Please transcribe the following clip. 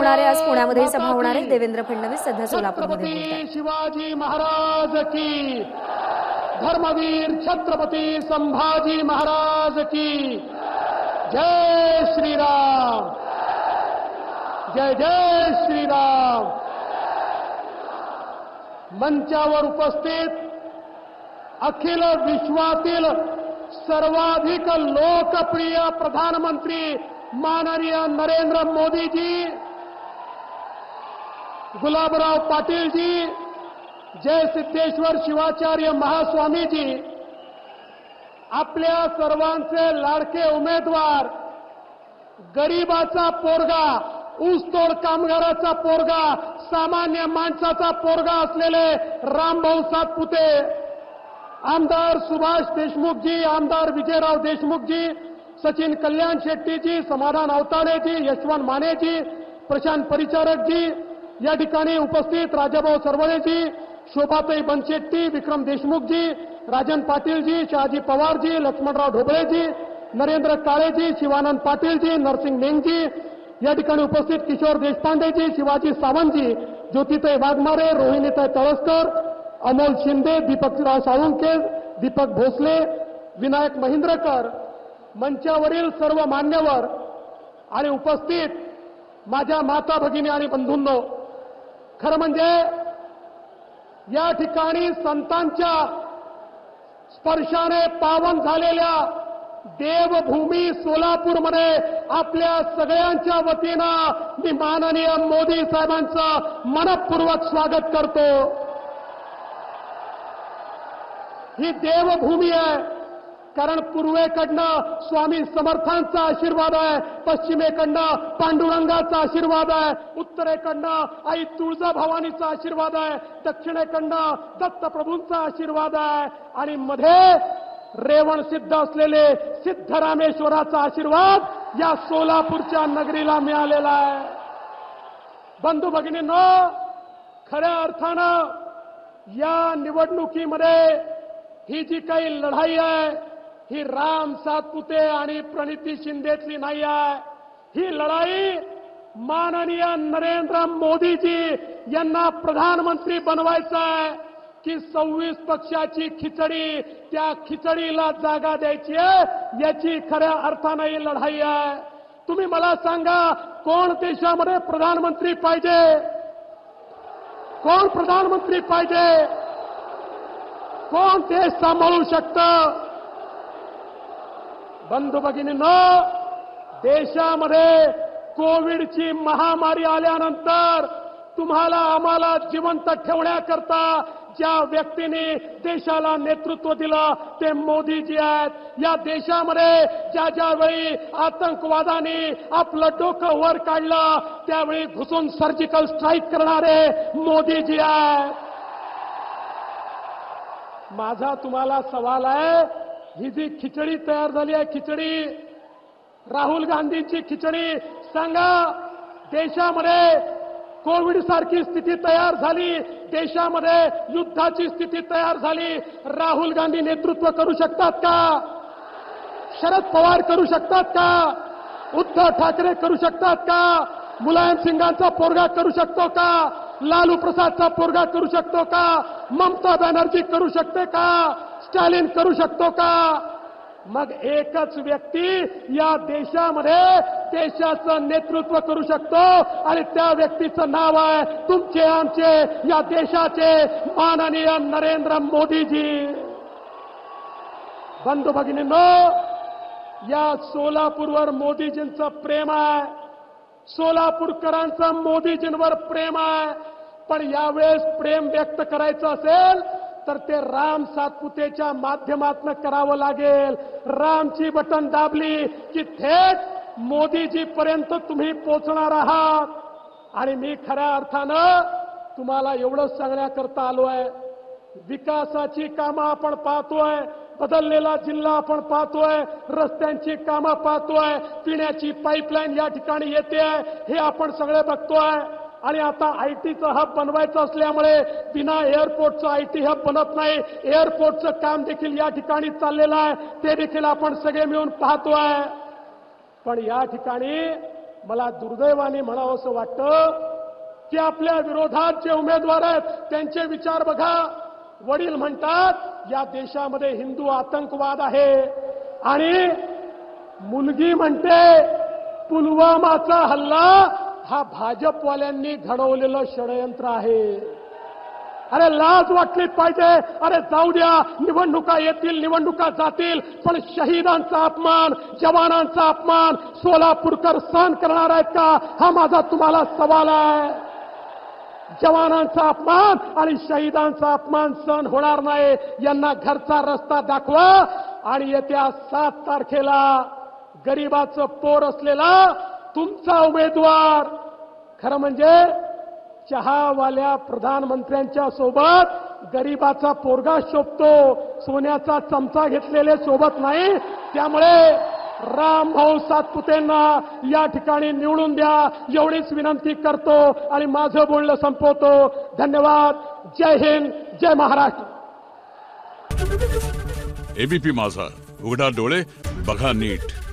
होणार आहे। आज पुण्यामध्ये सभा होणार आहे। देवेंद्र फडणवीस सध्या सोलापूरमध्ये बोलतात। शिवाजी महाराज की, धर्मवीर छत्रपती संभाजी महाराज की जय श्रीराम, जय जय श्रीराम। मंचावर उपस्थित अखिल विश्वातील सर्वाधिक लोकप्रिय प्रधानमंत्री माननीय नरेंद्र मोदी जी, गुलाबराव पाटील जी, जय सिद्धेश्वर शिवाचार्य महास्वामी जी, आपल्या सर्वांचे लाडके उमेदवार, गरीबाचा पोरगा, ऊसतोड कामगाराचा पोरगा, सामान्य माणसाचा पोरगा असलेले रामभाऊ सातपुते, आमदार सुभाष देशमुख जी, आमदार विजयराव देशमुख जी, सचिन कल्याण शेट्टी जी, समाधान अवताडे जी, यशवंत माने जी, प्रशांत परिचारक जी, या ठिकाणी उपस्थित राजाभाऊ सरवळे जी, शोभाताई बनशेट्टी, विक्रम देशमुख जी, राजन पाटील जी, शहाजी पवार जी, लक्ष्मणराव ढोबळे जी, नरेंद्र काळे जी, शिवानंद पाटील जी, नरसिंग मेंग जी, या ठिकाणी उपस्थित किशोर देशपांडे जी, शिवाजी सावंत जी, ज्योतिताई वाघमारे, रोहिणीताई तळसकर, अमोल शिंदे, दीपकराव साळुंके, दीपक भोसले, विनायक महिंद्रकर, मंचावरील सर्व मान्यवर आणि उपस्थित माझ्या माता भगिनी आणि बंधूंनो, खरं म्हणजे या ठिकाणी संतांच्या स्पर्शाने पावन झालेल्या देवभूमी सोलापूरमध्ये आपल्या सगळ्यांच्या वतीनं मी माननीय मोदी साहेबांचं मनपूर्वक स्वागत करतो। ही देवभूमी आहे, कारण पूर्वेकडनं स्वामी समर्थांचा आशीर्वाद आहे, पश्चिमेकडनं पांडुरंगाचा आशीर्वाद आहे, उत्तरेकडनं आई तुळजाभवानीचा आशीर्वाद आहे, दक्षिणेकडनं दत्तप्रभूंचा आशीर्वाद आहे आणि मध्ये रेवण सिद्ध असलेले सिद्धरामेश्वराचा आशीर्वाद या सोलापूरच्या नगरीला मिळालेला आहे। बंधू भगिनींनो, खऱ्या अर्थानं या निवडणुकीमध्ये ही जी काही लढाई आहे, ही राम सातपुते आणि प्रणिती शिंदेची नाही आहे। ही लढाई माननीय नरेंद्र मोदीजी यांना प्रधानमंत्री बनवायचं आहे की 26 पक्षाची खिचडी, त्या खिचडीला जागा द्यायची आहे, याची खऱ्या अर्थानं ही लढाई आहे। तुम्ही मला सांगा, कोण देशामध्ये प्रधानमंत्री पाहिजे? कोण प्रधानमंत्री पाहिजे? कोण देश सांभाळू शकतं? बंधू भगिनींनो, देशामध्ये कोविडची महामारी आल्यानंतर तुम्हाला आम्हाला जिवंत ठेवण्याकरता ज्या व्यक्तीने देशाला नेतृत्व दिलं ते मोदीजी आहेत। या देशामध्ये ज्या ज्यावेळी आतंकवादाने आपलं डोकं वर काढलं त्यावेळी घुसून सर्जिकल स्ट्राईक करणारे मोदीजी आहेत। माझा तुम्हाला सवाल आहे, ही जी खिचडी तयार झाली आहे, खिचडी राहुल गांधींची खिचडी, सांगा देशामध्ये कोविड सारखी स्थिती तयार झाली, देशामध्ये युद्धाची स्थिती तयार झाली, राहुल गांधी नेतृत्व करू शकतात का? शरद पवार करू शकतात का? उद्धव ठाकरे करू शकतात का? मुलायम सिंगांचा पोरगा करू शकतो का? लालू प्रसादचा पोरगा करू शकतो का? ममता बॅनर्जी करू शकते का? स्टॅलिन करू शकतो का? मग एकच व्यक्ती या देशामध्ये देशाचं नेतृत्व करू शकतो आणि त्या व्यक्तीचं नाव आहे तुमचे आमचे या देशाचे माननीय नरेंद्र मोदीजी। बंधू भगिनींनो, या सोलापूरवर मोदीजींचं प्रेम आहे, सोलापूरकरांचं मोदीजींवर प्रेम आहे, पण यावेळेस प्रेम व्यक्त करायचं असेल तर ते राम सातपुतेच्या माध्यमातून करावं लागेल। रामची बटन दाबली की थेट मोदीजीपर्यंत तुम्ही पोहोचणार आहात। आणि मी खऱ्या अर्थानं तुम्हाला एवढंच सांगण्याकरता आलो आहे, विकासाची कामं आपण पाहतोय, बदललेला जिल्हा आपण पाहतोय, रस्त्यांची कामं पाहतोय, पिण्याची पाईपलाईन या ठिकाणी येते आहे, हे आपण सगळे बघतोय। आणि आता आयटीचं हब बनवायचं असल्यामुळे बिना एअरपोर्टचं आयटी हब बनत नाही, एअरपोर्टचं काम देखील या ठिकाणी चाललेलं आहे, ते देखील आपण सगळे मिळून पाहतोय। पण या ठिकाणी मला दुर्दैवाने म्हणावंसं वाटतं की आपल्या विरोधात जे उमेदवार आहेत त्यांचे विचार बघा. वडील म्हणतात या देशामध्ये हिंदू आतंकवाद आहे आणि मुलगी म्हणते पुलवामाचा हल्ला हा भाजपवाल्यांनी घडवलेलं षडयंत्र आहे. अरे लाज वाटली पाहिजे. अरे जाऊ द्या, निवडणुका येतील, निवडणुका जातील, पण शहीदांचा अपमान, जवानांचा अपमान सोलापूरकर सहन करणार आहेत का, हा माझा तुम्हाला सवाल आहे. जवानांचा अपमान आणि शहीदांचा अपमान सहन होणार नाही. यांना घरचा रस्ता दाखवा आणि येत्या 7 तारखेला गरिबाचं पोर असलेला तुमचा उमेदवार, खरं म्हणजे चहावाल्या प्रधानमंत्र्यांच्या सोबत गरिबाचा पोरगा शोभतो, सोन्याचा चमचा घेतलेले सोबत नाही. त्यामुळे रामभाऊ सातपुतेंना या ठिकाणी निवडून द्या एवढीच विनंती करतो आणि माझं बोलणं संपवतो. धन्यवाद. जय हिंद, जय महाराष्ट्र. एबीपी माझा, उघडा डोळे बघा नीट.